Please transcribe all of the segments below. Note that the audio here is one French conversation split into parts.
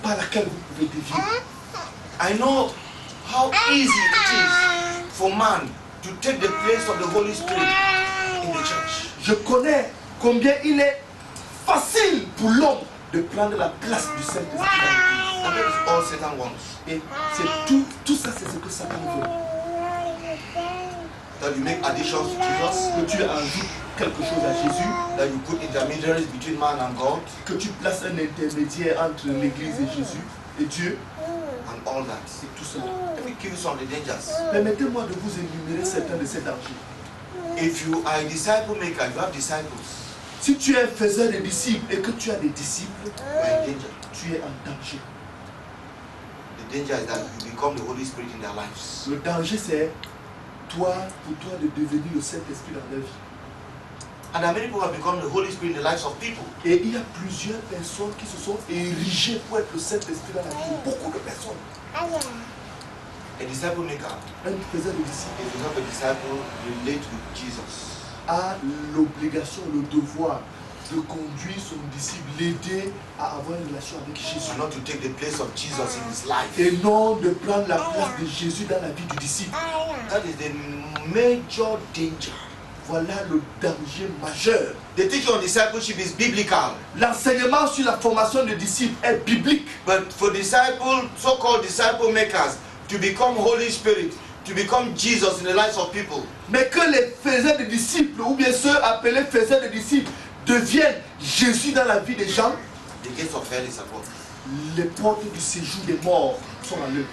par laquelle vous pouvez dévier. I know how easy it is for man to take the place of the Holy Spirit in the church. Je connais combien il est facile pour l'homme de prendre la place du Saint-Esprit dans l'église. And that is all Satan wants. Et c'est tout ça, c'est ce que Satan veut. That you make additions to Jesus, Que tu ajoutes quelque chose à Jésus, that you put intermediaries between man and God, que tu places un intermédiaire entre l'église et Jésus et Dieu, and all that. et tout cela. Let me give you some of the dangers. Permettez-moi de vous énumérer certains de ces dangers. If you are a disciple maker, you have disciples, Si tu es un faiseur de disciples et que tu as des disciples, you are in danger. tu es en danger. The danger is that you become the Holy Spirit in their lives. Le danger, c'est pour toi de devenir le Saint-Esprit dans leur vie. And there are many people who have become the Holy Spirit in the lives of people. Et il y a plusieurs personnes qui se sont érigées pour être le Saint-Esprit dans la vie. Beaucoup de personnes. A disciple maker, Un faiseur de disciples if you have a disciple, relate with Jesus. a l'obligation, le devoir de conduire son disciple, l'aider à avoir une relation avec Jésus. And not to take the place of Jesus in his life. Et non de prendre la place de Jésus dans la vie du disciple. That is the major danger. Voilà le danger majeur. The teaching on discipleship is biblical. L'enseignement sur la formation de disciples est biblique. But for disciple, so-called disciple makers, to become Holy Spirit, to become Jesus in the lives of people, Mais que les faiseurs de disciples, ou bien ceux appelés faiseurs de disciples, deviennent Jésus dans la vie des gens, the gates of hell is above. les portes du séjour des morts sont à l'œuvre.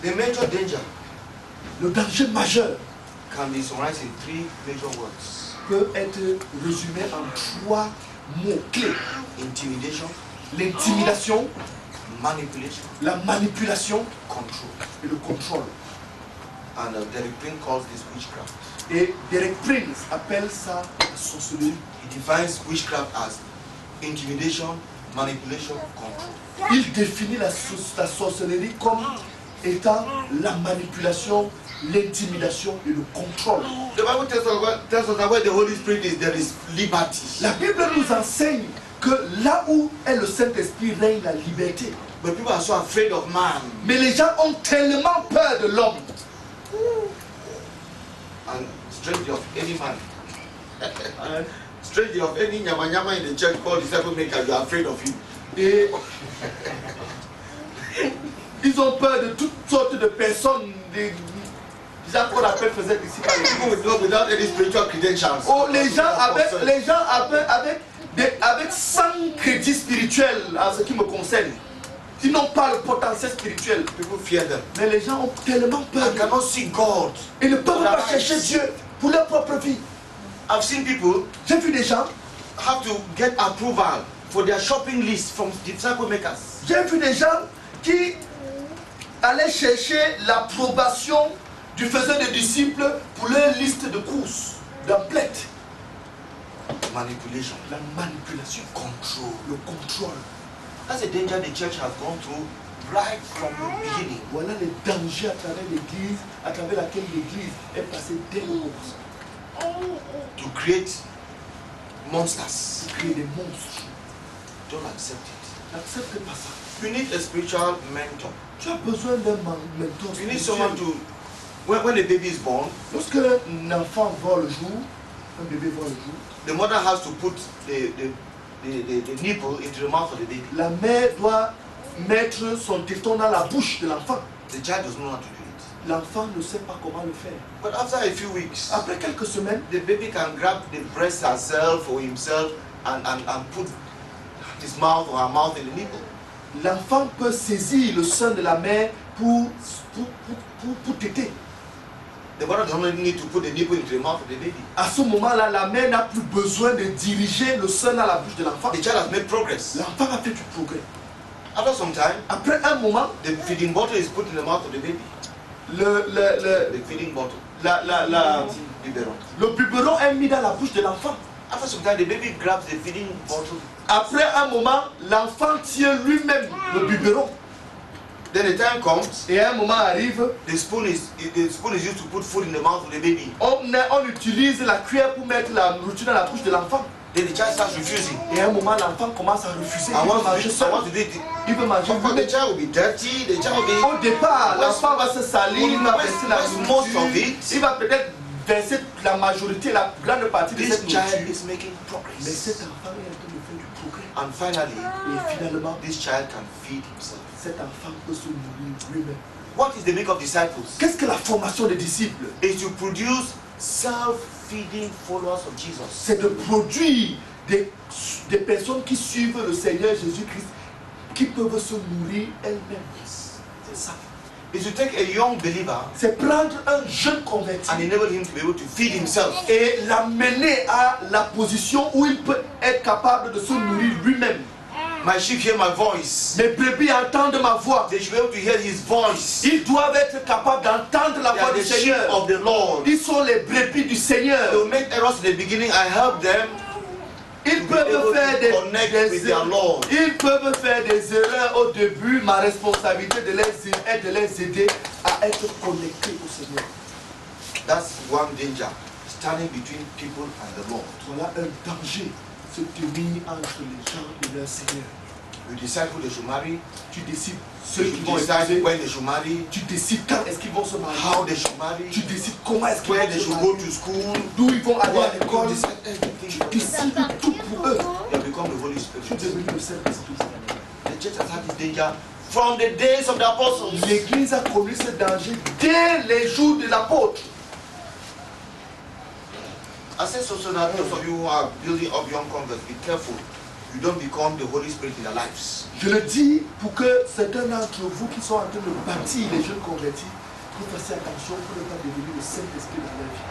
The major danger Le danger majeur can be summarized in 3 major words: peut être résumé en 3 mots clés. intimidation, L'intimidation, manipulation, la manipulation control. et le contrôle. And Derek Prince calls this witchcraft. Et Derek Prince appelle ça la sorcellerie. He defines witchcraft as intimidation, manipulation, control. Il définit la sorcellerie comme étant la manipulation, l'intimidation et le contrôle. The Bible tells us that where the Holy Spirit is, there is liberty. La Bible nous enseigne que là où est le Saint-Esprit règne la liberté. But people are so afraid of man. Mais les gens ont tellement peur de l'homme. And strangely of any man. Strangely of any nyama in the church called disciple maker, you are afraid of him. Et ils ont peur de toutes sortes de personnes, des gens qu'on appelle faiseurs de disciples. People without any spiritual credentials. Oh, les gens avec 100 crédits spirituels en ce qui me concerne. Ils n'ont pas le potentiel spirituel. People fear them. Mais les gens ont tellement peur. And cannot see God. Ils ne peuvent pas chercher Dieu pour leur propre vie. I've seen people J'ai vu des gens, have to get approval for their shopping list from disciple makers. j'ai vu des gens qui allaient chercher l'approbation du faiseur de disciples pour leur liste de courses, d'emplettes. Manipulation, La manipulation, control. le contrôle. That's a danger the church has gone through right from the beginning. Voilà les dangers à travers l'église, à travers laquelle l'église est passée dès le commencement. To create monsters. Pour créer des monstres. Don't accept it. N'accepte pas ça. You need a spiritual mentor. Tu as besoin d'un mentor. You need someone to, when a baby is born, Lorsque un enfant voit le jour, un bébé voit le jour, the mother has to put the nipple into the mouth of the baby. la mère doit mettre son téton dans la bouche de l'enfant. The child does not know how to do it. L'enfant ne sait pas comment le faire. But after a few weeks, Après quelques semaines, the baby can grab the breast herself or himself and put his mouth or her mouth in the nipple. l'enfant peut saisir le sein de la mère pour téter. The mother does not need to put the nipple into the mouth of the baby. À ce moment-là, la mère n'a plus besoin de diriger le sein dans la bouche de l'enfant. The child has made progress. L'enfant a fait du progrès. After some time, Après un moment, the feeding bottle is put in the mouth of the baby. le The feeding bottle, biberon. biberon est mis dans la bouche de l'enfant. After some time, the baby grabs the feeding bottle. Après un moment, l'enfant tient lui-même le biberon. Then the time comes, Et un moment arrive, the spoon is used to put food in the mouth of the baby. on utilise la cuillère pour mettre la nourriture dans la bouche de l'enfant. Then the child starts refusing. Et à un moment, l'enfant commence à refuser. I Il veut want manger to seul. do it. Il veut manger Of course, the lui-même. child will be dirty. The child will be. Au départ, l'enfant va se salir, il va verser la Where's most of nourriture. it? Il va peut-être verser la majorité, la grande partie de This cette child nourriture. is making Mais progress. cet enfant est en train de faire du progrès. And finally, Et finalement, this child can feed himself. cet enfant peut se nourrir lui-même. What is the make of disciples? Qu'est-ce que la formation des disciples? Is to produce self-feeding followers of Jesus. C'est de produire des personnes qui suivent le Seigneur Jésus-Christ, qui peuvent se nourrir elles-mêmes. C'est ça. Is to take a young believer C'est prendre un jeune converti and enable him to be able to feed himself. et l'amener à la position où il peut être capable de se nourrir lui-même. My sheep hear my voice. Mes brebis entendent ma voix. They should be able to hear his voice. Ils doivent être capables d'entendre la They voix are du the sheep Seigneur. of the Lord. Ils sont les brebis du Seigneur. They will make errors in the beginning. I help them. Ils to be able peuvent faire to connect with their Lord. Ils peuvent faire des erreurs au début. Ma responsabilité est de les aider à être connectés au Seigneur. That's one danger. Standing between people and the Lord. Voilà un danger, se tenir entre les gens et leur Seigneur. You decide who they should marry. Tu décides ceux qui You vont decide épouser. when they should marry. Tu décides quand est-ce qu'ils vont se marier. How they should marry. Tu décides comment est-ce qu'ils Where vont they se should marier. go to school. D'où ils vont aller à You l'école. decide everything. Tu décides tout pour eux. They become the Holy Tu Spirit. deviens le Saint-Esprit. The church has had this danger from the days of the apostles. L'Église a connu ce danger dès les jours de l'apôtre. I say so that those of you who are building up young converts, be careful. You don't become the Holy Spirit in their lives. Je le dis pour que certains d'entre vous qui sont en train de bâtir les jeunes convertis, vous fassiez attention pour ne pas devenir le Saint-Esprit dans leur vie.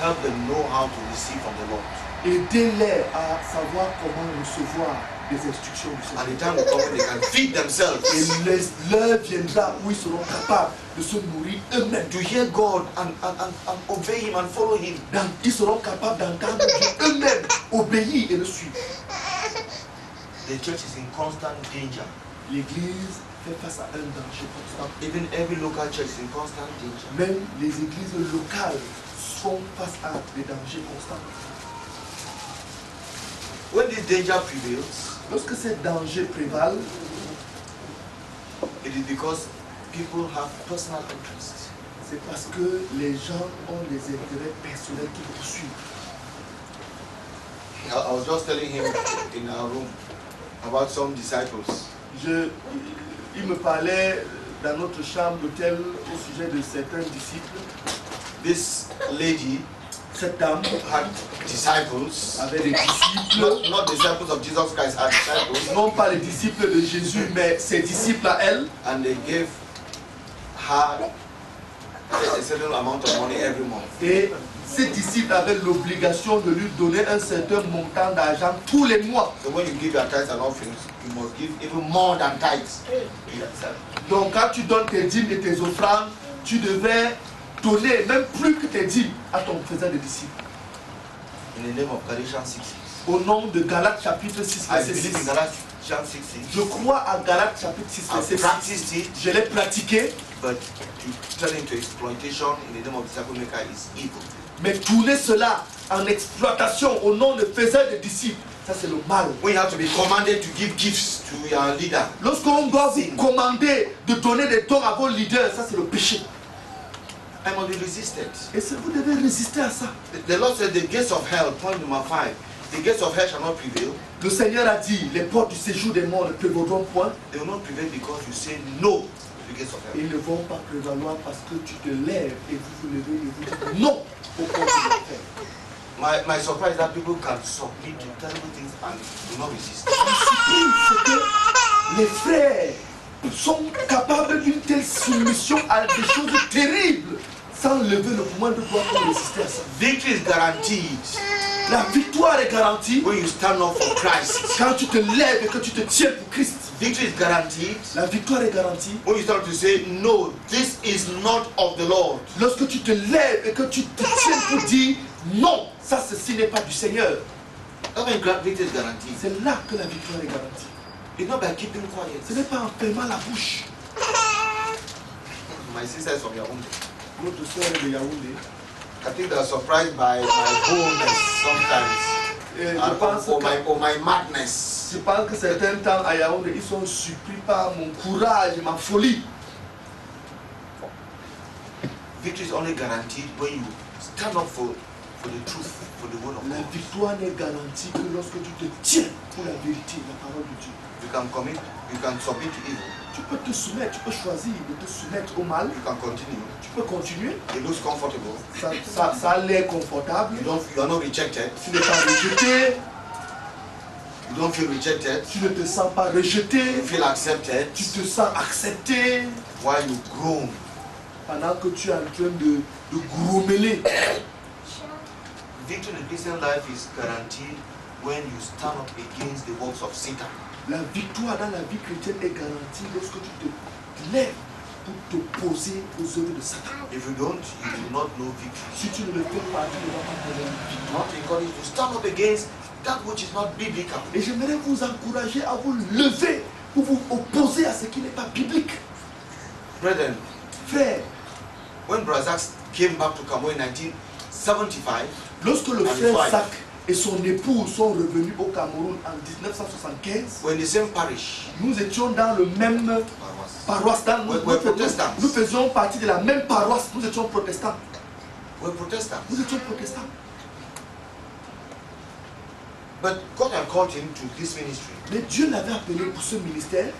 Help them know how to receive from the Lord. Aidez-les à savoir comment recevoir des instructions du And Seigneur. the time will come when they can feed themselves. Et l'heure viendra où ils seront capables de se nourrir eux-mêmes. To hear God and obey Him and follow Him. Ils seront capables d'entendre Dieu eux-mêmes, obéir et le suivre. The church is in constant danger. L'Église fait face à un danger constant. Even every local church is in constant danger. Même les églises locales sont face à des dangers constants. When this danger prevails, Lorsque ces dangers prévalent, it is because people have personal interests. c'est parce que les gens ont des intérêts personnels qu'ils poursuivent. I was just telling him in our room about some disciples. Il me parlait dans notre chambre d'hôtel au sujet de certains disciples. This lady Cette dame had disciples, avait des disciples, not disciples of Jesus Christ, had disciples, non pas les disciples de Jésus, mais ses disciples à elle. and they gave her a certain amount of money every month. Et ses disciples avaient l'obligation de lui donner un certain montant d'argent tous les mois. So when you give your tithes and offerings, you must give even more than tithes. Donc quand tu donnes tes dîmes et tes offrandes, tu devais donner même plus que tes dîmes à ton faisant des disciples. In the name of Galatians 6:6. Au nom de Galates chapitre 6, I verset believe in 6. Galatians 6:6. Je crois à Galates chapitre 6, I verset 6. practiced it, Je l'ai pratiqué, but to turn into exploitation in the name of disciple maker is evil. mais tourner cela en exploitation au nom de faiseur de disciples, ça c'est le mal. We have to be commanded to give gifts to your leader. Lorsqu'on doit vous commander de donner des dons à vos leaders, ça c'est le péché. I must be resisted. Et vous devez résister à ça. The Lord said the gates of hell, point number 5, the gates of hell shall not prevail. Le Seigneur a dit, les portes du séjour des morts ne prévaudront point. They will not prevail because you say no to the gates of hell. Ils ne vont pas prévaloir parce que tu te lèves et vous vous levez et vous dites non au portes de l'enfer. My surprise is that people can submit to terrible things and do not resist. C'est que les frères sont capables d'une telle soumission à des choses terribles sans lever le moindre doigt pour résister à ça. Victory is guaranteed La victoire est garantie when you stand up for Christ. quand tu te lèves et que tu te tiens pour Christ. Victory is guaranteed La victoire est garantie when you start to say, no, this is not of the Lord. lorsque tu te lèves et que tu te tiens pour dire non, ça ceci n'est pas du Seigneur. That's when victory is guaranteed. C'est là que la victoire est garantie. It's not by keeping quiet. Ce n'est pas en fermant la bouche. My sister is from Yaoundé. Notre soeur est de Yaoundé. I think they're surprised by my boldness sometimes. Et je my madness. pense que certains temps à Yaoundé, ils sont surpris par mon courage et ma folie. Victory is only guaranteed when you stand up for the truth, for the word of La God. victoire n'est garantie que lorsque tu te tiens pour la vérité, la parole de Dieu. You can submit to evil. Tu peux te soumettre, tu peux choisir de te soumettre au mal. You can continue. Tu peux continuer. It looks comfortable. Ça a l'air confortable. You are not rejected. Tu n'es pas rejeté. You don't feel rejected. Tu ne te sens pas rejeté. You feel accepted. Tu te sens accepté. While you groan. Pendant que tu es en train de grommeler. Victory in the Christian life is guaranteed when you stand up against the works of Satan. La victoire dans la vie chrétienne est garantie lorsque tu te lèves pour t'opposer aux œuvres de Satan. If you don't, you do not know victory. Si tu ne le fais pas, tu ne vas pas connaître la victoire. Not encouraged to stand up against that which is not biblical. Et j'aimerais vous encourager à vous lever pour vous opposer à ce qui n'est pas biblique. Brethren, Frère, when Brother Zach came back to Cameroon in 1975, lorsque le frère Zach et son épouse sont revenus au Cameroun en 1975, we're in the same parish. nous étions dans le même paroisse. Nous faisions partie de la même paroisse. Nous étions protestants. We're Protestants. Nous étions protestants. But God had called him to this ministry. Mais Dieu l'avait appelé pour ce ministère.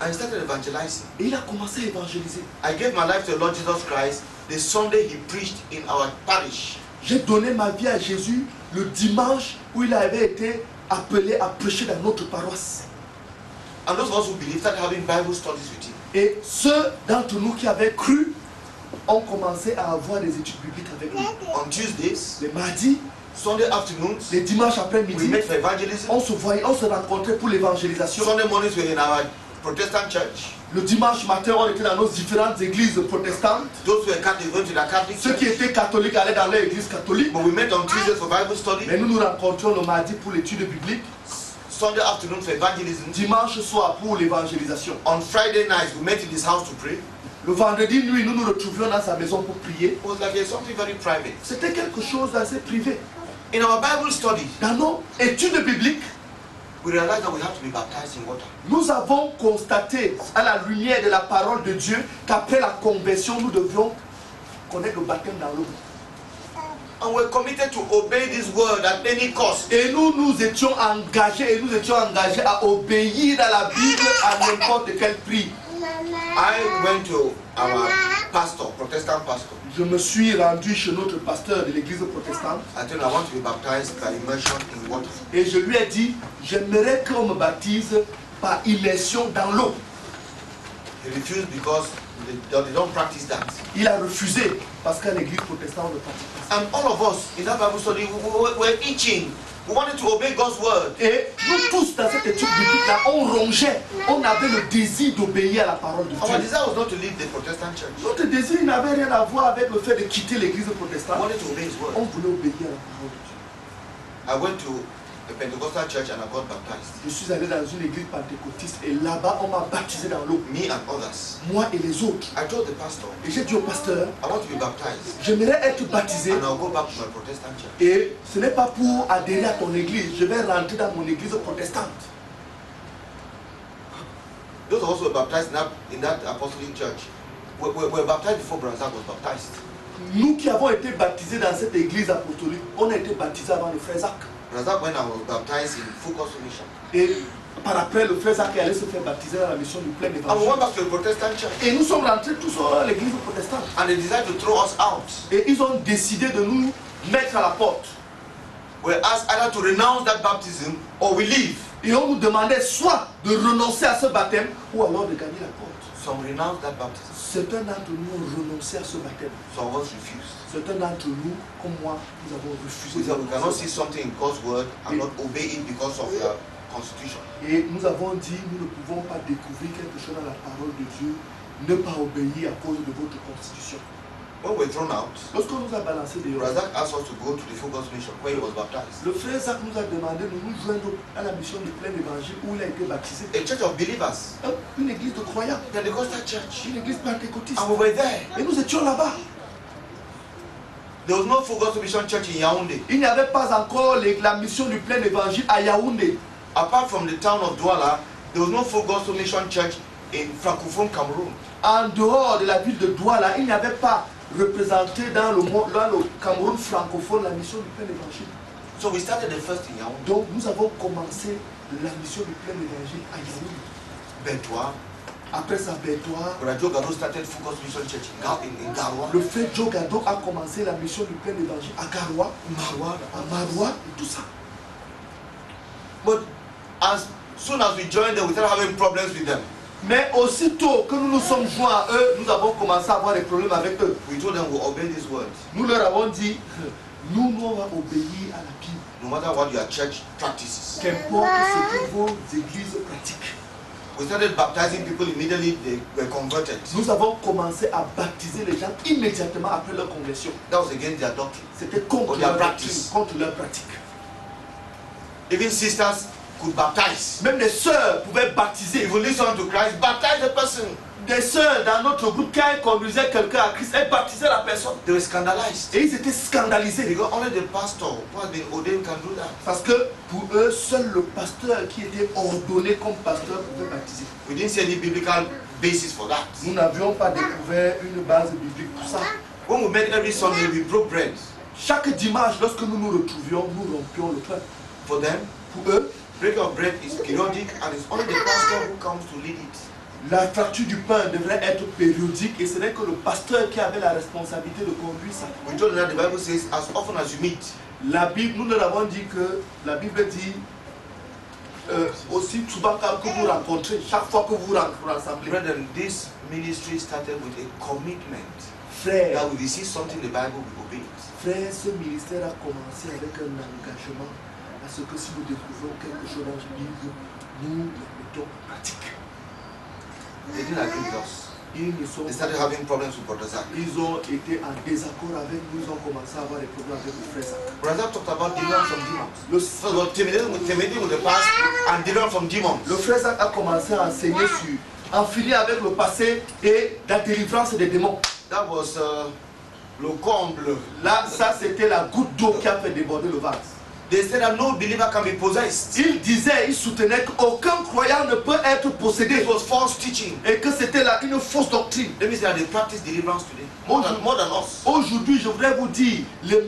And he started evangelizing. Et il a commencé à évangéliser. I gave my life to the Lord Jesus Christ the Sunday he preached in our parish. J'ai donné ma vie à Jésus le dimanche où il avait été appelé à prêcher dans notre paroisse. And those of us who believed started having Bible studies with him. Et ceux d'entre nous qui avaient cru ont commencé à avoir des études bibliques avec lui. On Tuesdays, Les mardis, Sunday afternoons, les dimanches we après-midi, met for evangelism. on se voyait, on se rencontrait pour l'évangélisation. Sunday mornings we were in our Protestant church. Le dimanche matin, on était dans nos différentes églises protestantes. Those who were Catholic went to the Catholic Ceux qui church. étaient catholiques allaient dans leur église catholique. But we met on Tuesdays for Bible study. Mais nous nous rencontrions le mardi pour l'étude biblique. Sunday afternoon for evangelism. Dimanche soir pour l'évangélisation. On Friday nights we met in his house to pray. Le vendredi nuit, nous nous retrouvions dans sa maison pour prier. It was like something very private. C'était quelque chose d'assez privé. In our Bible study, Dans nos études bibliques, we realized that we have to be baptized in water. nous avons constaté à la lumière de la parole de Dieu qu'après la conversion, nous devions connaître le baptême dans l'eau. And we're committed to obey this word at any cost. Et nous étions engagés à obéir à la Bible à n'importe quel prix. I went to our pastor, Protestant pastor. Je me suis rendu chez notre pasteur de l'église protestante I told him I want to be baptized by immersion in water. et je lui ai dit, j'aimerais qu'on me baptise par immersion dans l'eau. He refused because they don't practice that. Il a refusé parce qu'à l'église protestante, on ne pratique pas ça. And all of us in that Bible study, we were itching. We wanted to obey God's word. Et nous tous dans cette étude biblique-là, on rongeait, on avait le désir d'obéir à la parole de Our Dieu. desire was not to leave the Protestant church. Notre désir n'avait rien à voir avec le fait de quitter l'église We protestante. wanted to obey His On word. voulait obéir à la parole de Dieu. I went to a Pentecostal church and I got baptized. Je suis allé dans une église pentecôtiste et là-bas, on m'a baptisé dans l'eau. Me and others. Moi et les autres. I told the pastor, Et j'ai dit au pasteur, I want to be baptized. j'aimerais être baptisé. And I'll go back to my Protestant church. Et ce n'est pas pour adhérer à ton église. Je vais rentrer dans mon église protestante. Those of us who were baptized in that apostolic church were baptized before Brother Zach was baptized. Nous qui avons été baptisés dans cette église apostolique, on a été baptisés avant le frère Zach. Brother Zach went and was baptized in Full Gospel Mission. Et par après, le frère Zach est allé se faire baptiser dans la mission du plein And we évangile. went back to the Protestant church. Et nous sommes rentrés tous à l'église protestante. And they decided to throw us out. Et ils ont décidé de nous mettre à la porte. We were asked either to renounce that baptism or we leave. Et on nous demandait soit de renoncer à ce baptême ou alors de gagner la porte. Some renounced that baptism. Certains d'entre nous ont renoncé à ce baptême. Some of us refused. Certains d'entre nous, comme moi, nous avons refusé. We said we cannot see something in God's word and not obey it because of the constitution. Et nous avons dit, nous ne pouvons pas découvrir quelque chose dans la parole de Dieu, ne pas obéir à cause de votre constitution. When we were thrown out, Lorsqu'on nous a balancé des Brother Zach asked us to go to the Full Gospel Mission where he was baptized. le frère Zach nous a demandé de nous joindre à la mission du plein évangile où il a été baptisé. A church of believers, Une église de croyants, Pentecostal church. une église pentecôtiste. And we were there. Et nous étions là-bas. There was no Full Gospel Mission Church in Yaoundé. Il n'y avait pas encore la mission du plein évangile à Yaoundé. Apart from the town of Douala, there was no Full Gospel Mission Church in Francophone Cameroon. En dehors de la ville de Douala, il n'y avait pas représenté dans le Cameroun francophone la mission du plein évangile. So we started the first in Yaoundé. Donc nous avons commencé la mission du plein évangile à Yaoundé. Bentoua. Après ça, Bentoua. Brother Gado started Full Gospel Mission Church in Garoua. Le frère Joe Gado a commencé la mission du plein évangile à Garoua, à Maroua et tout ça. But as soon as we joined them, we started having problems with them. Mais aussitôt que nous nous sommes joints à eux, nous avons commencé à avoir des problèmes avec eux. We told them we'll obey these words. Nous leur avons dit, nous on va obéir à la Bible. No matter what your church practices. Qu'importe ce que vos églises pratiquent. We started baptizing people immediately they were converted. Nous avons commencé à baptiser les gens immédiatement après leur conversion. That was against their doctrine. C'était contre leur practice, contre leur pratique. Even sisters could baptize. Même les sœurs pouvaient baptiser. If you listen to Christ, baptize the person. Des sœurs dans notre groupe, quand elles conduisaient quelqu'un à Christ, elles baptisaient la personne. They were scandalized. Et ils étaient scandalisés. Because only the pastor who has been ordained can do that. Parce que pour eux, seul le pasteur qui était ordonné comme pasteur pouvait baptiser. We didn't see any biblical basis for that. Nous n'avions pas découvert une base biblique pour ça. When we met every Sunday, we broke bread. Chaque dimanche, lorsque nous nous retrouvions, nous rompions le pain. For them, pour eux, breaking of bread is periodic and it's only the pastor who comes to lead it. La fracture du pain devrait être périodique et ce n'est que le pasteur qui avait la responsabilité de conduire ça. We told them that the Bible says, as often as you meet. La Bible, nous leur avons dit que la Bible dit aussi souvent que vous rencontrez, chaque fois que vous rassemblez. Brethren, this ministry started with a commitment. Frère, that we receive something in the Bible, we obey it. Frère, ce ministère a commencé avec un engagement à ce que si nous découvrons quelque chose dans la Bible, nous le mettons en pratique. They didn't agree with us. They started having problems with Brother Zach. Ils ont été en désaccord avec nous, ils ont commencé à avoir des problèmes avec le frère Zach. Brother Zach talked about deliverance from demons. So about terminating with the past and deliverance from demons. Le frère Zach a commencé à enseigner sur en finir avec le passé et la délivrance des démons. That was le comble. Là, ça c'était la goutte d'eau qui a fait déborder le vase. They said that no believer can be possessed. Il disait, il soutenait qu'aucun croyant ne peut être possédé. It was false teaching. Et que c'était là une fausse doctrine. Let me say that they practice deliverance today. More than us. Aujourd'hui, je voudrais vous dire,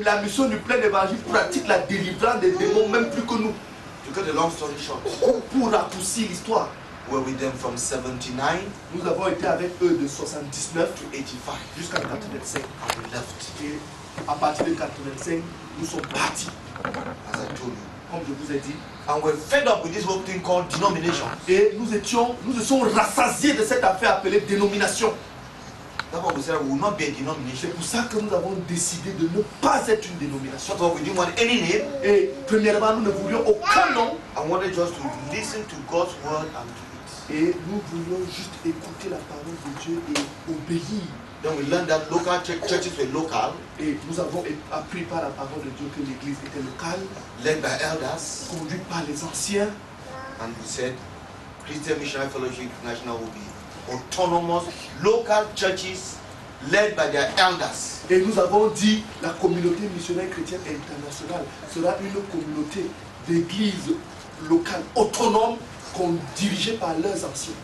la mission du plein évangile pratique la délivrance des démons même plus que nous. To cut a long story short. Pour raccourcir l'histoire. We were with them from 79. Nous avons été avec eux de 79 to 85 jusqu'à 85. And we left. Et à partir de 85, nous sommes partis. As I told you. Comme je vous ai dit. And we're fed up with this whole thing called denomination. Et nous étions rassasiés de cette affaire appelée dénomination. That's why we said we will not be a denomination. C'est pour ça que nous avons décidé de ne pas être une dénomination. So we didn't want any name. Et premièrement, nous ne voulions aucun nom. I wanted just to listen to God's word and to it. Et nous voulions juste écouter la parole de Dieu et obéir. Then we learned that local churches were local. Et nous avons appris par la parole de Dieu que l'église était locale, led by elders, conduite par les anciens. And we said Christian Missionary Fellowship International will be autonomous local churches led by their elders. Et nous avons dit la communauté missionnaire chrétienne internationale sera une communauté d'églises locales autonomes dirigées par leurs anciens.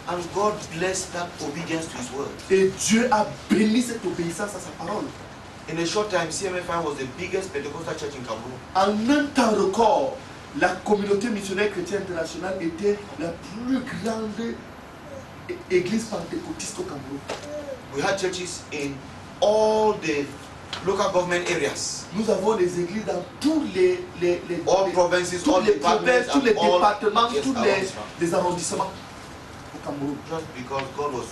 And God blessed that obedience to His word. Et Dieu a béni cette obéissance à sa parole. In a short time, CMFI was the biggest Pentecostal church in Cameroon. En un temps record, la communauté missionnaire chrétienne internationale était la plus grande église pentecôtiste au Cameroun. We had churches in all the local government areas. Nous avons des églises dans tous les provinces, tous les provinces, tous les départements, yes, tous les arrondissements au Cameroun. Just because God was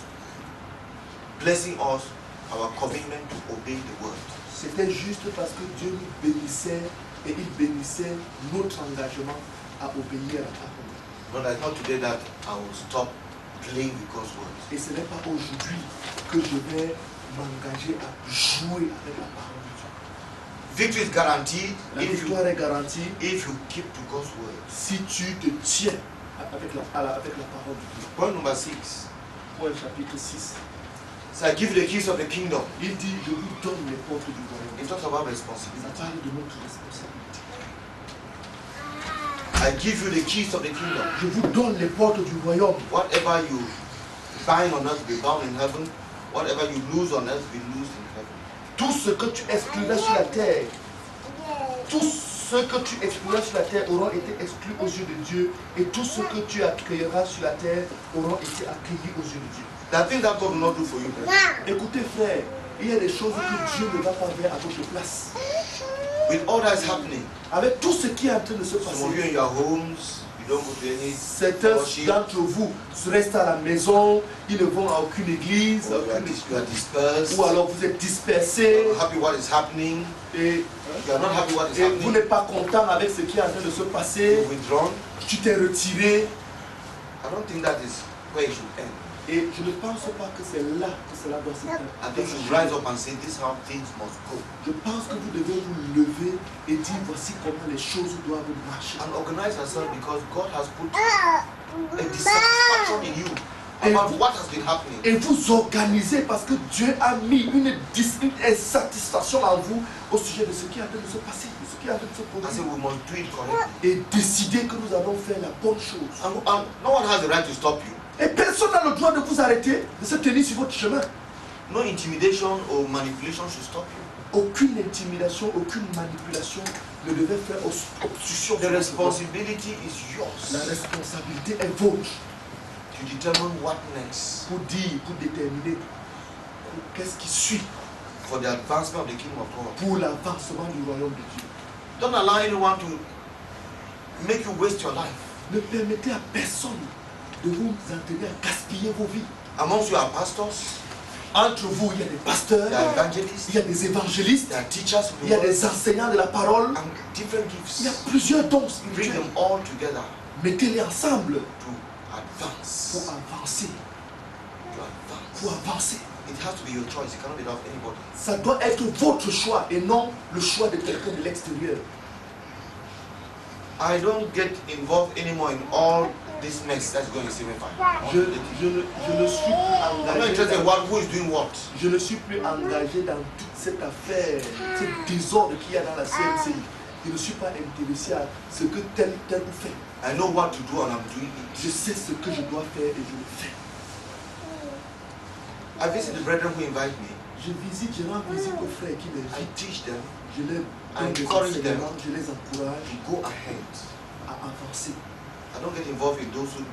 blessing us, our commitment to obey the word. C'était juste parce que Dieu nous bénissait et il bénissait notre engagement à obéir à la parole. But it's not today that I will stop playing with God's word. Et ce n'est pas aujourd'hui que je vais m'engager à jouer avec la parole de Dieu. Victory is guaranteed. La victoire est garantie if you keep to God's word. Si tu te tiens avec la parole de Dieu. Point number 6. Point chapitre 6. So I give you the keys of the kingdom. Il dit, je vous donne les portes du royaume. It talks about Il responsibility. parle de notre responsabilité. I give you the keys of the kingdom. Je vous donne les portes du royaume. Whatever you bind on earth will be bound in heaven. Whatever you lose on earth will be loosed in heaven. Tout ce que tu excluras sur la terre, tout ce que tu excluras sur la terre auront été exclus aux yeux de Dieu, et tout ce que tu accueilleras sur la terre auront été accueillis aux yeux de Dieu. There are things that God will not do for you. Écoutez frère, il y a des choses que Dieu ne va pas faire à votre place. With all that is happening, Avec tout ce qui est en train de se some of you passer, in your homes, you don't go to any certains worship, d'entre vous restent à la maison, ils ne vont à aucune église, or you are dispersed, ou alors vous êtes dispersés, you're not happy what is happening, et, you are not happy what is et vous happening, n'êtes pas content avec ce qui est en train de se passer, you're withdrawn. tu t'es retiré. I don't think that is where it should end. Et je ne pense pas que c'est là que cela doit se faire. I think you should rise up and say, this is how things must go. Je pense que vous devez vous lever et dire voici comment les choses doivent marcher. And organize yourself because God has put a dissatisfaction in you about what has been happening. Et vous organisez parce que Dieu a mis une insatisfaction en vous au sujet de ce qui est en train de se passer, de ce qui est en train de se I produire. say we must do it correctly. Et décider que nous allons faire la bonne chose. And no one has the right to stop you. Et personne n'a le droit de vous arrêter, de se tenir sur votre chemin. No intimidation or manipulation should stop you. Aucune intimidation, aucune manipulation ne devait faire obstruction. The sur votre voie. responsibility is La yours responsabilité est vôtre to determine what next pour dire, pour déterminer qu'est-ce qui suit for the advancement of the kingdom of God. pour l'avancement du royaume de Dieu. Don't allow anyone to make you waste your life. Ne permettez à personne de vous entraîner à gaspiller vos vies. Amongst you are pastors, Entre vous, il y a des pasteurs, there are evangelists, il y a des évangélistes, there are teachers of il the y a word, des enseignants de la parole, and different il y a gifts. plusieurs dons Bring spirituels. them all together Mettez-les ensemble to advance. pour avancer, To advance. pour avancer. It has to be your choice. It cannot be that of anybody. Ça doit être votre choix et non le choix de quelqu'un de l'extérieur. I don't get involved anymore in all this mess that's going to see me fine. Je ne suis plus I'm not engagé. interested in who is doing what. Je ne suis plus engagé dans toute cette affaire, ce désordre qu'il y a dans la CMC. Je ne suis pas intéressé à ce que tel fait. I know what to do and I'm doing Je it. sais ce que je dois faire et je le fais. I visit the brethren who invite me. Je rends visite aux frères qui I m'invitent. teach them Je les donne des encourage them. enseignements, je les encourage to go ahead. à avancer. I don't get involved in those who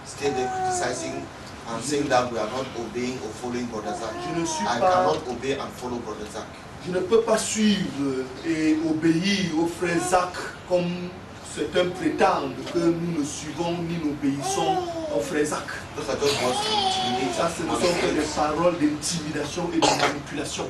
stay there criticizing and saying that we are not obeying or following Brother Zach. Je ne suis I pas, cannot obey and follow Brother Zach. je ne peux pas suivre et obéir au frère Zach comme certains prétendent que nous ne suivons ni n'obéissons au frère Zach. Those are just words to intimidate Ça, ce ne and sont que des influence. paroles d'intimidation et de manipulation.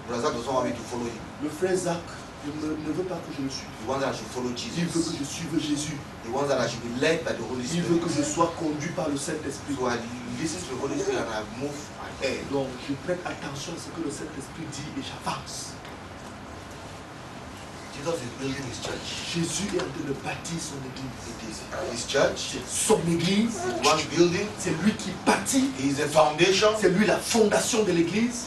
Brother Zach doesn't want me to follow him. Le frère Zach ne veut pas que je le suive. He wants that I should follow Il veut que Jesus. je suive Jésus. He wants that I should be led by the Holy Il veut que Spirit. je sois conduit par le Saint-Esprit. So I listen to the Holy Spirit and I move ahead. Donc, je prête attention à ce que le Saint-Esprit dit et j'avance. Jesus is building his church. Jésus est en train de bâtir son église. It is his church, Son église, one building. c'est lui qui bâtit. He is the foundation. C'est lui la fondation de l'église.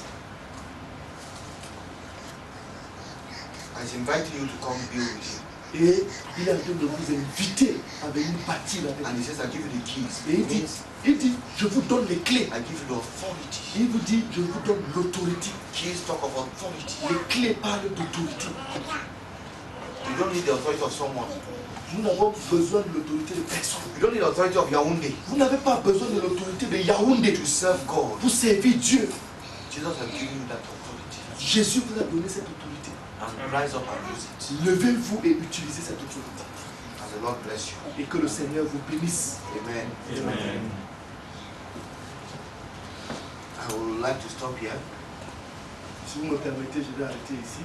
He's inviting you to come build with him. Et il est en train de vous inviter à venir bâtir avec And lui. he says, I give you the keys. Et It means il dit, je vous donne les clés. I give you the authority. Il vous dit, je vous donne l'autorité. Keys talk of authority. Les clés parlent d'autorité. You don't need the authority of someone. Nous n'avons besoin de l'autorité de personne. You don't need the authority of Yaoundé Vous n'avez pas besoin de l'autorité de Yaoundé to serve God. pour servir Dieu. Jesus has given you that authority. Jésus vous a donné cette autorité. And rise up and use it. Levez-vous et utilisez cette autorité. And the Lord bless you. Et que le Seigneur vous bénisse. Amen. Amen. I would like to stop here. Si vous me permettez, je vais arrêter ici.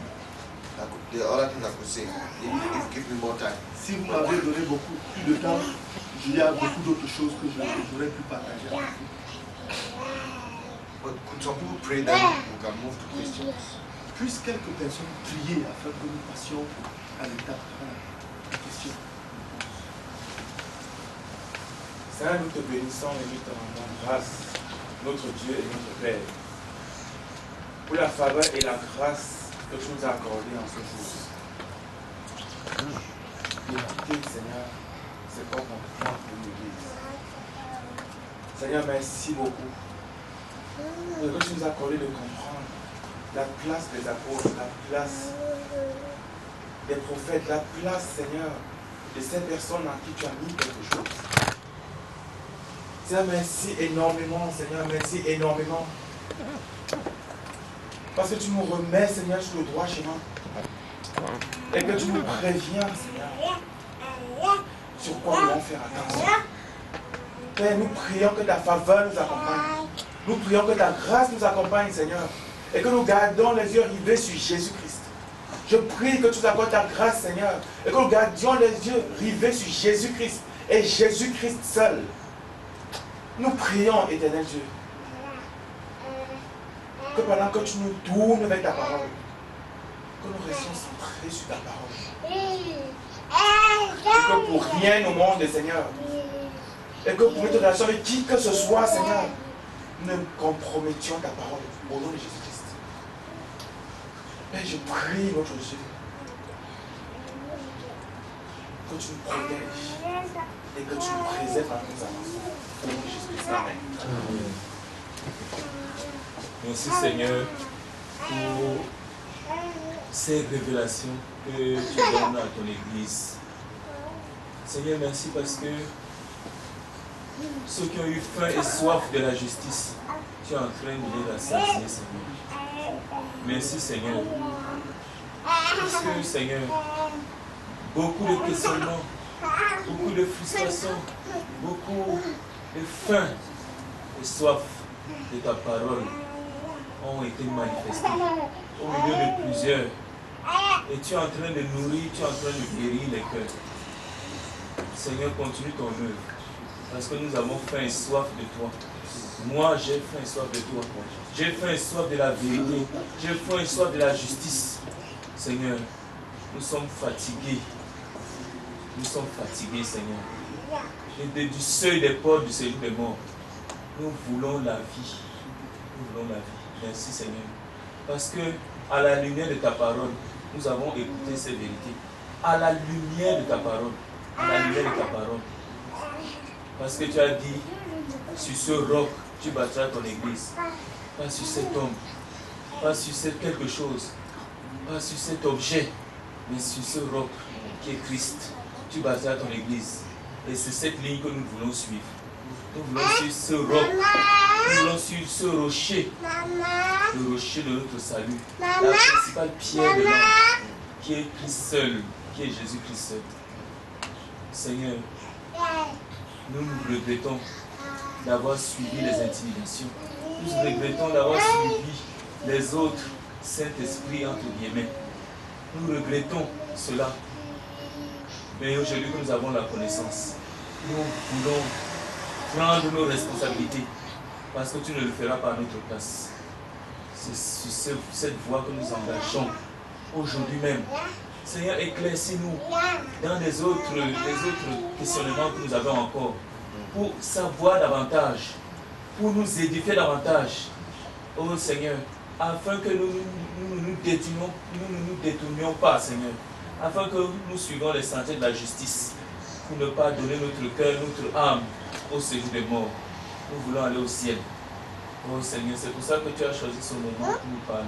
There are other things I could say. If you give me more time. Si vous m'avez donné beaucoup plus de temps, il y a beaucoup d'autres choses que j'aurais pu partager avec vous. But could some people pray then we can move to questions? Puissent quelques personnes prier afin que nous passions à l'étape à la question. Seigneur, nous te bénissons et nous te rendons grâce notre Dieu et notre Père, pour la faveur et la grâce que tu nous as accordées en ce jour. D'écouter, Seigneur, c'est pas important pour l'Église. Seigneur, merci beaucoup. De que tu nous as accordé de comprendre la place des apôtres, la place des prophètes, la place, Seigneur, de ces personnes en qui tu as mis quelque chose. Seigneur, merci énormément, Seigneur, merci énormément. Parce que tu nous remets, Seigneur, sur le droit chemin. Et que tu nous préviens, Seigneur, sur quoi nous devons faire attention. Père, nous prions que ta faveur nous accompagne. Nous prions que ta grâce nous accompagne, Seigneur. Et que nous gardons les yeux rivés sur Jésus-Christ. Je prie que tu nous accordes ta grâce, Seigneur. Et que nous gardions les yeux rivés sur Jésus-Christ. Et Jésus-Christ seul. Nous prions, éternel Dieu, que pendant que tu nous tournes avec ta parole, que nous restions centrés sur ta parole. Et que pour rien au monde, Seigneur, et que pour notre relation avec qui que ce soit, Seigneur, nous ne compromettions ta parole au nom de Jésus-Christ. Père, je prie, notre Dieu, que tu nous protèges et que tu nous préserves à nos avances. Au nom de Jésus-Christ. Amen. Merci Seigneur pour ces révélations que tu donnes à ton Église. Seigneur, merci parce que ceux qui ont eu faim et soif de la justice, tu es en train de les rassasier, Seigneur. Merci Seigneur. Parce que Seigneur, beaucoup de questionnements, beaucoup de frustrations, beaucoup de faim et soif de ta parole ont été manifestés au milieu de plusieurs. Et tu es en train de nourrir, tu es en train de guérir les cœurs. Seigneur, continue ton œuvre. Parce que nous avons faim et soif de toi. Moi, j'ai faim et soif de toi. J'ai faim et soif de la vérité. J'ai faim et soif de la justice. Seigneur, nous sommes fatigués. Nous sommes fatigués, Seigneur. Et du seuil des portes du séjour des morts. Nous voulons la vie. Nous voulons la vie. Merci Seigneur. Parce que à la lumière de ta parole, nous avons écouté ces vérités. À la lumière de ta parole. À la lumière de ta parole. Parce que tu as dit, sur ce roc, tu bâtiras ton église. Pas sur cet homme. Pas sur quelque chose. Pas sur cet objet. Mais sur ce roc qui est Christ. Tu bâtiras ton église. Et c'est cette ligne que nous voulons suivre. Nous voulons suivre ce roc. Nous voulons suivre ce rocher. Le rocher de notre salut. La principale pierre de l'homme. Qui est Christ seul. Qui est Jésus-Christ seul. Seigneur, nous nous regrettons d'avoir suivi les intimidations. Nous regrettons d'avoir suivi les autres Saint-Esprit entre guillemets. Nous regrettons cela. Mais aujourd'hui que nous avons la connaissance, nous voulons prendre nos responsabilités parce que tu ne le feras pas à notre place. C'est sur cette voie que nous engageons aujourd'hui même. Seigneur, éclaircis-nous dans les autres questionnements que nous avons encore pour savoir davantage, pour nous édifier davantage. Oh Seigneur, afin que nous ne nous détournions pas, Seigneur, afin que nous suivions les sentiers de la justice, pour ne pas donner notre cœur, notre âme au séjour des morts. Nous voulons aller au ciel. Oh Seigneur, c'est pour ça que tu as choisi ce moment pour nous parler,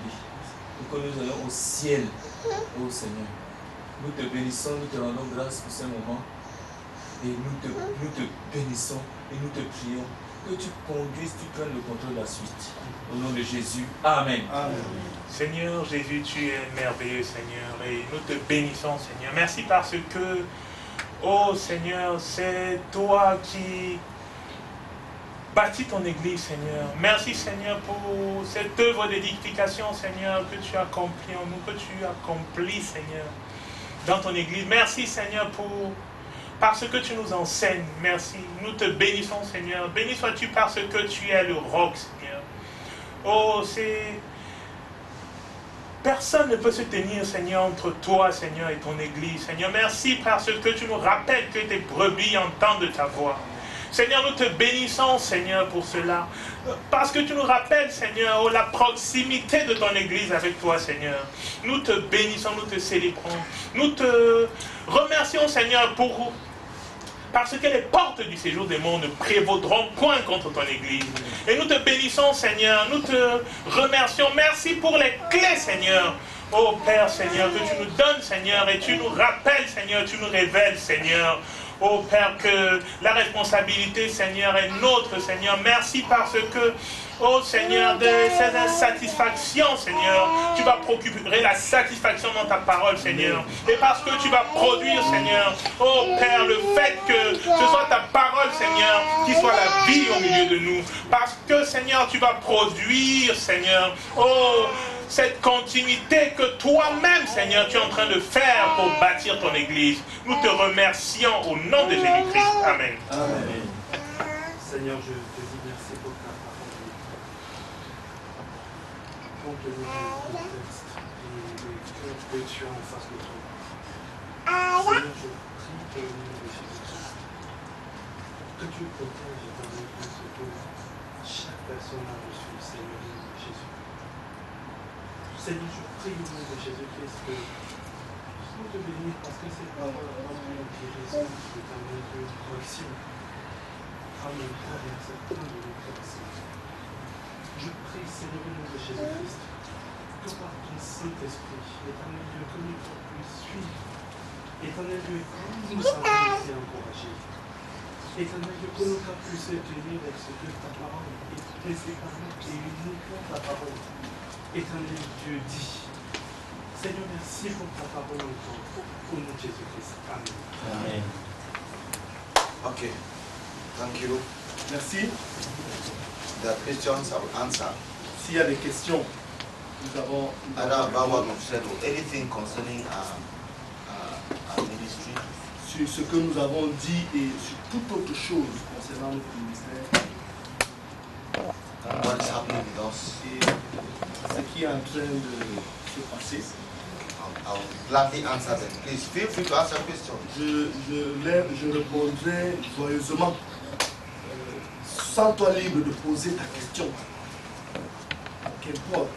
pour que nous allions au ciel. Oh Seigneur, nous te bénissons, nous te rendons grâce pour ce moment, et nous te bénissons et nous te prions que tu conduises, tu prennes le contrôle de la suite. Au nom de Jésus, Amen. Amen. Seigneur Jésus, tu es merveilleux, Seigneur, et nous te bénissons, Seigneur. Merci parce que, oh Seigneur, c'est toi qui bâtis ton église, Seigneur. Merci, Seigneur, pour cette œuvre d'édification, Seigneur, que tu as accomplie en nous, que tu accomplis, Seigneur, dans ton église. Merci, Seigneur, parce que tu nous enseignes. Merci. Nous te bénissons, Seigneur. Béni sois-tu parce que tu es le roc, Seigneur. Oh, personne ne peut se tenir, Seigneur, entre toi, Seigneur, et ton église. Seigneur, merci parce que tu nous rappelles que tes brebis entendent ta voix. Seigneur, nous te bénissons, Seigneur, pour cela. Parce que tu nous rappelles, Seigneur, la proximité de ton Église avec toi, Seigneur. Nous te bénissons, nous te célébrons. Nous te remercions, Seigneur, parce que les portes du séjour des morts ne prévaudront point contre ton Église. Et nous te bénissons, Seigneur. Nous te remercions. Merci pour les clés, Seigneur. Oh Père, Seigneur, que tu nous donnes, Seigneur, et tu nous rappelles, Seigneur, tu nous révèles, Seigneur. Oh Père, que la responsabilité, Seigneur, est nôtre, Seigneur. Merci parce que, oh Seigneur, de ces insatisfactions, Seigneur, tu vas procurer la satisfaction dans ta parole, Seigneur. Et parce que tu vas produire, Seigneur, oh Père, le fait que ce soit ta parole, Seigneur, qui soit la vie au milieu de nous. Parce que, Seigneur, tu vas produire, Seigneur, oh, cette continuité que toi-même, Seigneur, tu es en train de faire pour bâtir ton Église. Nous te remercions au nom de Jésus-Christ. Amen. Amen. Seigneur, je te dis merci pour ta parole. Compte tenu du contexte et des cœurs que tu as en face de toi. Seigneur, je prie au nom de Jésus-Christ que tu protèges et permets ce que chaque personne a reçu, Seigneur, au nom de Jésus. Seigneur, je prie au nom de Jésus-Christ que nous te bénir parce que ces paroles ont une guérison de ta main de correction. Amen. Avec cette fin de notre. Je prie, Seigneur, au nom de Jésus-Christ, que par ton Saint-Esprit, éternel Dieu, que nous puissions suivre. Éternel Dieu, que nous avons été encouragés. Éternel Dieu, que nous puissions tenir avec ce que ta parole est principalement et uniquement ta parole. Éternel Dieu dit. Seigneur, merci pour ta parole encore. Au nom de Jésus-Christ. Amen. Amen. Ok. Thank you. Merci. The questions I will answer. S'il y a des questions, nous avons About what we've said or anything concerning our ministry. sur ce que nous avons dit et sur toute autre chose concernant notre ministère. What is happening with us. Et ce qui est en train de se passer. I will gladly answer them. Please feel free to ask your question. Je répondrai joyeusement. Sens-toi libre de poser ta question. Qu'importe.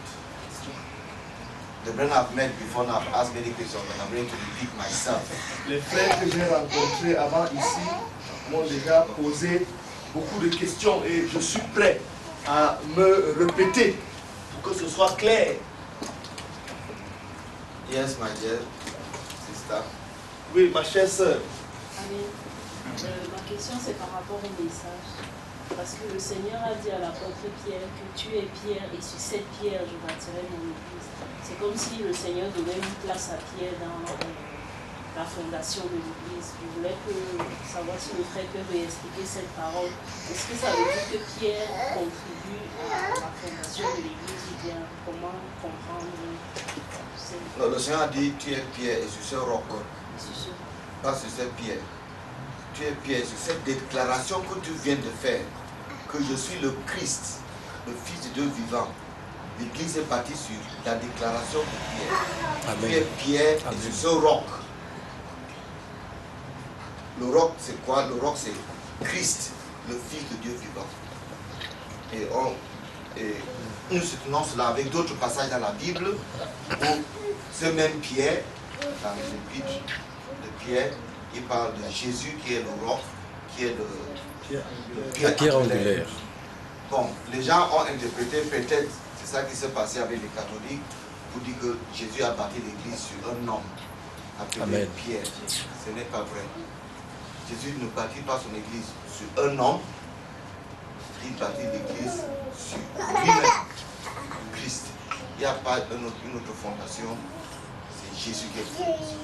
The brethren I've met before now have asked many questions, but I'm ready to repeat myself. Les frères que j'ai rencontrés avant ici m'ont déjà posé beaucoup de questions et je suis prêt à me répéter pour que ce soit clair. Yes, my dear sister. Oui, ma chère sœur. Amen. Ma question c'est par rapport au message. Parce que le Seigneur a dit à l'apôtre Pierre que tu es Pierre et sur cette pierre je bâtirai mon église. C'est comme si le Seigneur donnait une place à Pierre dans la fondation de l'église. Je voulais savoir si le frère peut réexpliquer cette parole. Est-ce que ça veut dire que Pierre contribue à la fondation de l'église ou bien comment comprendre? Non, le Seigneur a dit tu es Pierre et sur ce roc. Pas sur cette pierre. Tu es Pierre sur cette déclaration que tu viens de faire. Que je suis le Christ, le Fils de Dieu vivant. L'église est bâtie sur la déclaration de Pierre. Amen. Tu es Pierre et sur ce roc. Le roc c'est quoi? Le roc c'est Christ, le Fils de Dieu vivant. Et nous soutenons cela avec d'autres passages dans la Bible où ce même Pierre, dans l'épître de Pierre, il parle de Jésus qui est le roc, qui est le pierre angulaire. Bon, les gens ont interprété peut-être, c'est ça qui s'est passé avec les catholiques, pour dire que Jésus a bâti l'église sur un homme appelé Amen. Pierre. Ce n'est pas vrai. Jésus ne bâtit pas son église sur un homme, il bâtit l'église sur lui-même, Christ. Il n'y a pas une autre fondation, c'est Jésus qui est l'église.